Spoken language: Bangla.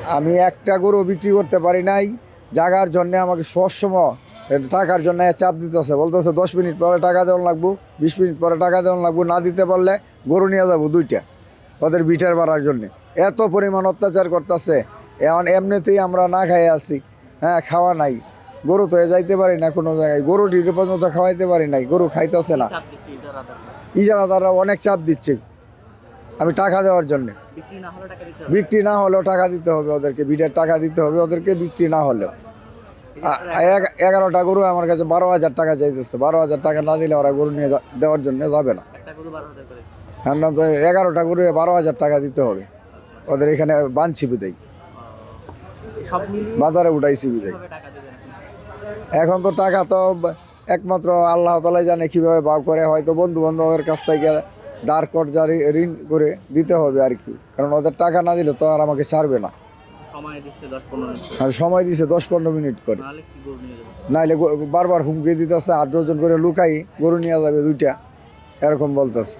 আমি একটা গরু বিক্রি করতে পারি নাই, জাগার জন্য আমাকে সবসময় টাকার জন্য চাপ দিতেছে, বলতেছে 10 মিনিট পরে টাকা দেওয়া লাগবো, 20 মিনিট পরে টাকা দেওয়া লাগবো, না দিতে পারলে গরু নিয়ে যাবো 2টা ওদের বিটার মারার জন্যে। এত পরিমাণ অত্যাচার করতেছে। এখন এমনিতেই আমরা না খাই আছি, হ্যাঁ খাওয়া নাই, গরু তো যাইতে পারি না কোনো জায়গায়, গরু ডিউটি পর্যন্ত খাওয়াইতে পারি নাই, গরু খাইতেছে না। ইজারাদাররা অনেক চাপ দিচ্ছে আমি টাকা দেওয়ার জন্যে। বিক্রি না হলেও টাকা দিতে হবে ওদেরকে, বিটের টাকা দিতে হবে ওদেরকে, বিক্রি না হলেও। 11টা গরু আমার কাছে 12,000 টাকা চাইতেছে, 12,000 টাকা না দিলে ওরা গরু নিয়ে দেওয়ার জন্য যাবে না। হ্যাঁ, না তো 11টা গরু 12,000 টাকা দিতে হবে ওদের, এখানে বানছি বিদায়, বাজারে উঠাইছি বিদায়। এখন তো টাকা তো একমাত্র আল্লাহ তাআলাই জানে কিভাবে ভাগ করে, হয়তো বন্ধু বান্ধবের কাছ থেকে ধার কর্জা ঋণ করে দিতে হবে আর কি, কারণ ওদের টাকা না দিলে তো আর আমাকে ছাড়বে না। সময় দিছে 10-15 মিনিট করে, নাইলে বারবার হুমকি দিতেছে, 8-10 জন করে লুকাই গরু নিয়ে যাবে 2টা, এরকম বলতেছে।